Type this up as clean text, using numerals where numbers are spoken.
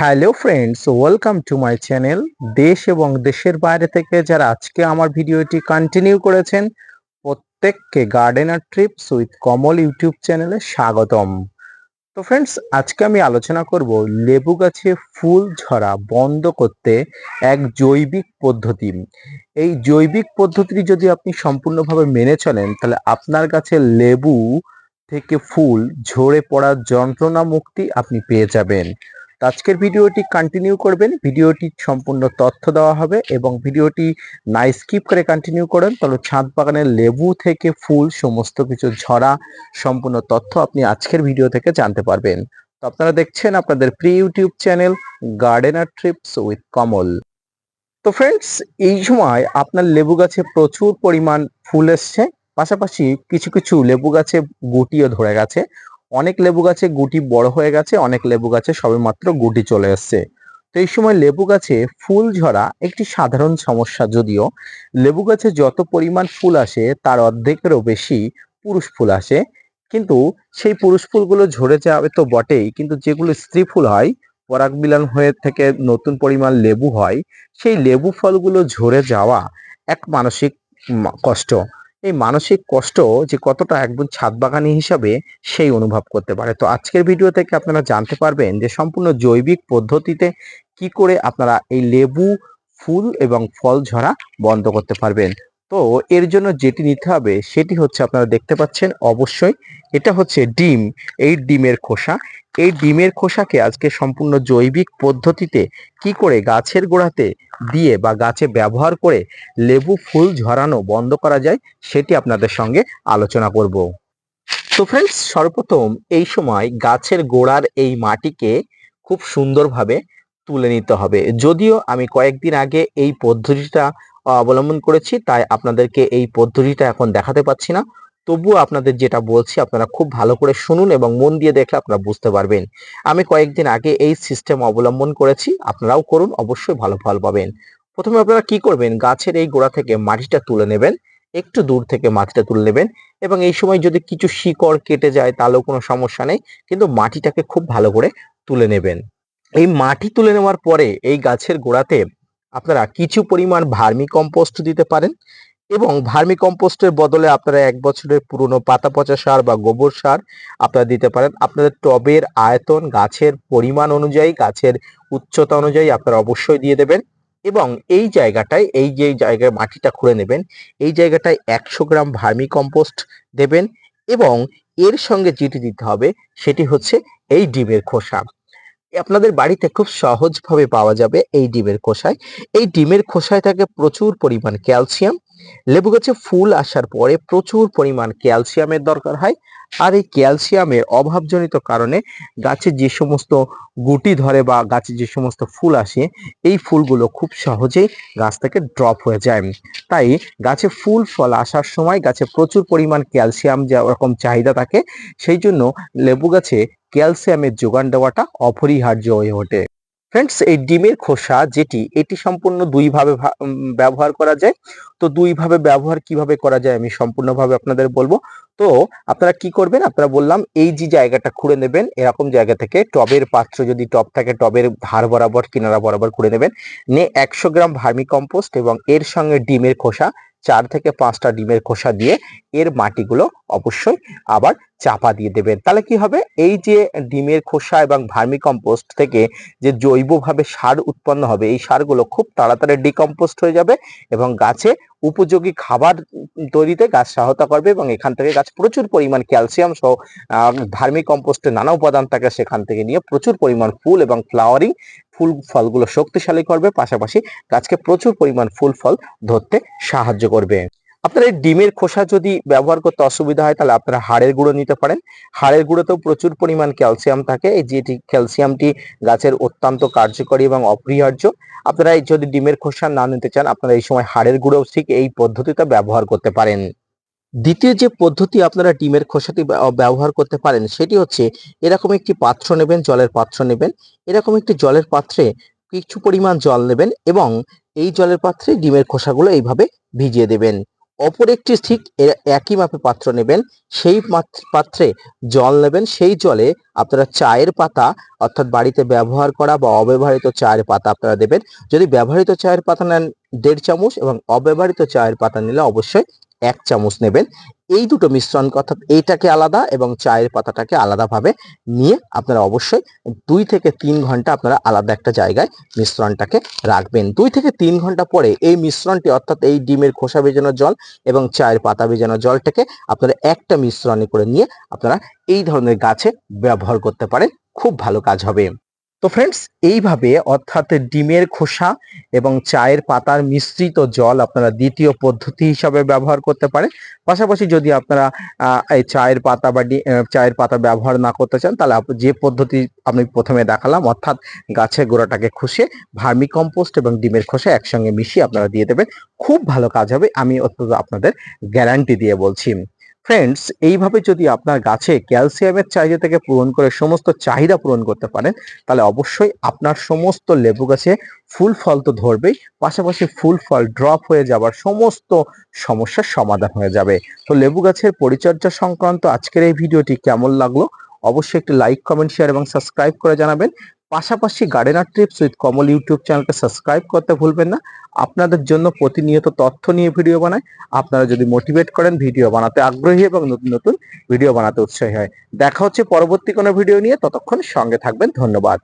Hello friends, welcome to my channel. দেশ এবং দেশের বাইরে থেকে যারা আজকে আমার ভিডিওটি কন্টিনিউ করেছেন প্রত্যেককে gardener trips with Kamal YouTube চ্যানেলে স্বাগতম। তো ফ্রেন্ডস, আজকে আমি আলোচনা করব লেবু গাছে ফুল ঝরা বন্ধ করতে এক জৈবিক পদ্ধতি। এই জৈবিক পদ্ধতিটি যদি আপনি সম্পূর্ণভাবে মেনে চলেন তাহলে আপনার গাছে লেবু থেকে ফুল ঝরে পড়ার যন্ত্রণা মুক্তি আপনি পেয়ে যাবেন। তো আজকের ভিডিওটি কন্টিনিউ করবেন, ভিডিওটি সম্পূর্ণ তথ্য দেওয়া হবে এবং ভিডিওটি না স্কিপ করে কন্টিনিউ করেন তাহলে ছাদ বাগানের লেবু থেকে ফুল সমস্ত কিছু ঝরা সম্পূর্ণ তথ্য আপনি আজকের ভিডিও থেকে জানতে পারবেন। তো আপনারা দেখছেন আপনাদের প্রিয় YouTube channel gardener trips with Kamal. তো ফ্রেন্ডস, এই সময় আপনার লেবু গাছে প্রচুর পরিমাণ ফুল এসছে, পাশাপাশি কিছু কিছু লেবু গাছে গুটিও ধরে গেছে। অনেক লেবু গাছে গুটি বড় হয়ে গেছে, অনেক লেবু গাছে সবেমাত্র গুটি চলে এসছে। তো এই সময় লেবু গাছে ফুল ঝরা একটি সাধারণ সমস্যা, যদিও লেবু গাছে যত পরিমাণ ফুল আসে তার অর্ধেকেরও বেশি পুরুষ ফুল আসে। কিন্তু সেই পুরুষ ফুলগুলো ঝরে যাবে তো বটেই, কিন্তু যেগুলো স্ত্রী ফুল হয়, পরাগ মিলন হয়ে থেকে নতুন পরিমাণ লেবু হয়, সেই লেবু ফলগুলো ঝরে যাওয়া এক মানসিক কষ্ট। এই মানসিক কষ্ট যে কতটা একজন ছাদ বাগানি হিসাবে সেই অনুভব করতে পারে। তো আজকের ভিডিও থেকে আপনারা জানতে পারবেন যে সম্পূর্ণ জৈবিক পদ্ধতিতে কি করে আপনারা এই লেবু ফুল এবং ফল ঝরা বন্ধ করতে পারবেন। তো এর জন্য যেটি নিতে হবে সেটি হচ্ছে, আপনারা দেখতে পাচ্ছেন অবশ্যই, এটা হচ্ছে ডিম। এই ডিমের খোসা, এই ডিমের খোসাকে আজকে সম্পূর্ণ জৈবিক পদ্ধতিতে কি করে গাছের গোড়াতে দিয়ে বা গাছে ব্যবহার করে লেবু ফুল ঝরানো বন্ধ করা যায় সেটি আপনাদের সঙ্গে আলোচনা করব। তো ফ্রেন্ডস, সর্বপ্রথম এই সময় গাছের গোড়ার এই মাটিকে খুব সুন্দরভাবে তুলে নিতে হবে। যদিও আমি কয়েকদিন আগে এই পদ্ধতিটা অবলম্বন করেছি, তাই আপনাদেরকে এই পদ্ধতিটা এখন দেখাতে পাচ্ছি না। তবুও আপনাদের যেটা বলছি আপনারা খুব ভালো করে শুনুন এবং মন দিয়ে দেখলে আপনারা বুঝতে পারবেন। আমি কয়েকদিন আগে এই সিস্টেম অবলম্বন করেছি, আপনারাও করুন, অবশ্যই ভালো ফল পাবেন। প্রথমে আপনারা কি করবেন, গাছের এই গোড়া থেকে মাটিটা তুলে নেবেন, একটু দূর থেকে মাটিটা তুলে নেবেন। এবং এই সময় যদি কিছু শিকড় কেটে যায় তাহলেও কোনো সমস্যা নেই, কিন্তু মাটিটাকে খুব ভালো করে তুলে নেবেন। এই মাটি তুলে নেওয়ার পরে এই গাছের গোড়াতে আপনারা কিছু পরিমাণ ভার্মি কম্পোস্ট দিতে পারেন, এবং ভার্মি কম্পোস্টের বদলে আপনারা 1 বছরের পুরনো পাতা পচা সার বা গোবর সার আপনারা দিতে পারেন। আপনাদের টবের আয়তন, গাছের পরিমাণ অনুযায়ী, গাছের উচ্চতা অনুযায়ী আপনারা অবশ্যই দিয়ে দেবেন। এবং এই জায়গাটায়, এই যে জায়গায় মাটিটা খুঁড়ে নেবেন, এই জায়গাটায় 100 গ্রাম ভার্মি কম্পোস্ট দেবেন। এবং এর সঙ্গে যেটি দিতে হবে সেটি হচ্ছে এই ডিমের খোসা। আপনাদের বাড়িতে খুব সহজভাবে পাওয়া যাবে এই ডিমের খোসায়। এই ডিমের খোসায় থাকে প্রচুর পরিমাণ ক্যালসিয়াম। লেবু গাছে ফুল আসার পরে প্রচুর পরিমাণ ক্যালসিয়ামের দরকার হয়। আর এই ক্যালসিয়ামের অভাবজনিত কারণে গাছে যে সমস্ত গুটি ধরে বা গাছে যে সমস্ত ফুল আসে, এই ফুলগুলো খুব সহজেই গাছ থেকে ড্রপ হয়ে যায়। তাই গাছে ফুল ফল আসার সময় গাছে প্রচুর পরিমাণ ক্যালসিয়াম যেরকম চাহিদা থাকে, সেই জন্য লেবু গাছে ক্যালসিয়ামের যোগান দেওয়াটা অপরিহার্য হয়ে ওঠে। ফ্রেন্ডস, এই ডিমের খোসা যেটি, এটি সম্পূর্ণ দুইভাবে ব্যবহার করা যায়। তো দুইভাবে ব্যবহার কিভাবে করা যায় আমি সম্পূর্ণভাবে আপনাদের বলবো। তো আপনারা কি করবেন, আপনারা বললাম এই যে জায়গাটা খুঁড়ে নেবেন, এরকম জায়গা থেকে টবের পাত্র, যদি টব থাকে টবের ধার বরাবর কিনারা বরাবর খুঁড়ে নেবেন, নিয়ে 100 গ্রাম ভার্মি কম্পোস্ট এবং এর সঙ্গে ডিমের খোসা, 4 থেকে 5টা ডিমের খোসা দিয়ে এর মাটিগুলো অবশ্যই আবার চাপা দিয়ে দেবেন। তাহলে কি হবে, এই যে ডিমের খোসা এবং ভার্মি কম্পোস্ট থেকে যে জৈবভাবে সার উৎপন্ন হবে, এই সারগুলো খুব তাড়াতাড়ি ডিকম্পোস্ট হয়ে যাবে এবং গাছে উপযোগী খাবার তৈরিতে গাছ সহায়তা করবে। এবং এখান থেকে গাছ প্রচুর পরিমাণ ক্যালসিয়াম সহ ভার্মি কম্পোস্টে নানা উপাদান থাকে, সেখান থেকে নিয়ে প্রচুর পরিমাণ ফুল এবং ফ্লাওয়ারিং, ফুল ফলগুলো শক্তিশালী করবে, পাশাপাশি গাছকে প্রচুর পরিমাণ ফুল ফল ধরতে সাহায্য করবে। আপনার এই ডিমের খোসা যদি ব্যবহার করতে অসুবিধা হয় তাহলে আপনারা হাড়ের গুঁড়ো নিতে পারেন। হাড়ের গুঁড়োতেও প্রচুর পরিমাণ ক্যালসিয়াম থাকে, এই যেটি ক্যালসিয়ামটি গাছের অত্যন্ত কার্যকরী এবং অপরিহার্য। আপনারা যদি ডিমের খোসা না নিতে চান, আপনারা এই সময় হাড়ের গুঁড়ো ঠিক এই পদ্ধতিতে ব্যবহার করতে পারেন। দ্বিতীয় যে পদ্ধতি আপনারা ডিমের খোসাটি ব্যবহার করতে পারেন সেটি হচ্ছে, এরকম একটি পাত্র নেবেন, জলের পাত্র নেবেন। এরকম একটি জলের পাত্রে কিছু পরিমাণ জল নেবেন এবং এই জলের পাত্রে ডিমের খোসাগুলো এইভাবে ভিজিয়ে দেবেন। অপর একটি ঠিক একই মাপে পাত্র নেবেন, সেই পাত্রে জল নেবেন, সেই জলে আপনারা চায়ের পাতা অর্থাৎ বাড়িতে ব্যবহার করা বা অব্যবহৃত চায়ের পাতা আপনারা দেবেন। যদি ব্যবহৃত চায়ের পাতা নেন 1.5 চামচ এবং অব্যবহৃত চায়ের পাতা নিলে অবশ্যই 1 চামচ নেবেন। এই দুটো মিশ্রণ অর্থাৎ এইটাকে আলাদা এবং চায়ের পাতাটাকে আলাদাভাবে নিয়ে আপনারা অবশ্যই 2 থেকে 3 ঘন্টা আপনারা আলাদা একটা জায়গায় মিশ্রণটাকে রাখবেন। 2 থেকে 3 ঘন্টা পরে এই মিশ্রণটি অর্থাৎ এই ডিমের খোসা ভেজানো জল এবং চায়ের পাতা ভেজানো জলটাকে আপনারা একটা মিশ্রণে করে নিয়ে আপনারা এই ধরনের গাছে ব্যবহার করতে পারেন, খুব ভালো কাজ হবে। তো ফ্রেন্ডস, এইভাবে অর্থাৎ ডিমের খোসা এবং চায়ের পাতার মিশ্রিত জল আপনারা দ্বিতীয় পদ্ধতি হিসাবে ব্যবহার করতে পারেন। পাশাপাশি যদি আপনারা এই চায়ের পাতা বা চায়ের পাতা ব্যবহার না করতে চান, তাহলে যে পদ্ধতি আমি প্রথমে দেখালাম অর্থাৎ গাছের গোড়াটাকে খুশে ভার্মি কম্পোস্ট এবং ডিমের খোসা একসঙ্গে মিশিয়ে আপনারা দিয়ে দেবেন, খুব ভালো কাজ হবে, আমি অন্তত আপনাদের গ্যারান্টি দিয়ে বলছি। ফ্রেন্ডস, এইভাবে যদি আপনার গাছে ক্যালসিয়ামের চাহিদা থেকে পূরণ করে সমস্ত চাহিদা পূরণ করতে পারেন, তাহলে অবশ্যই আপনার সমস্ত লেবু গাছে ফুল ফল তো ধরবেই, পাশাপাশি ফুল ফল ড্রপ হয়ে যাবার সমস্ত সমস্যার সমাধান হয়ে যাবে। তো লেবু গাছের পরিচর্যা সংক্রান্ত আজকের এই ভিডিওটি কেমন লাগলো অবশ্যই একটি লাইক, কমেন্ট, শেয়ার এবং সাবস্ক্রাইব করে জানাবেন। পাশাপাশি gardener tips with Kamal YouTube চ্যানেলকে সাবস্ক্রাইব করতে ভুলবেন না। আপনাদের জন্য প্রতিনিয়ত তথ্য নিয়ে ভিডিও বানাই। আপনারা যদি মোটিভেট করেন ভিডিও বানাতে আগ্রহী এবং নতুন নতুন ভিডিও বানাতে উৎসাহী হয়। দেখা হচ্ছে পরবর্তী কোনো ভিডিও নিয়ে, ততক্ষণ সঙ্গে থাকবেন। ধন্যবাদ।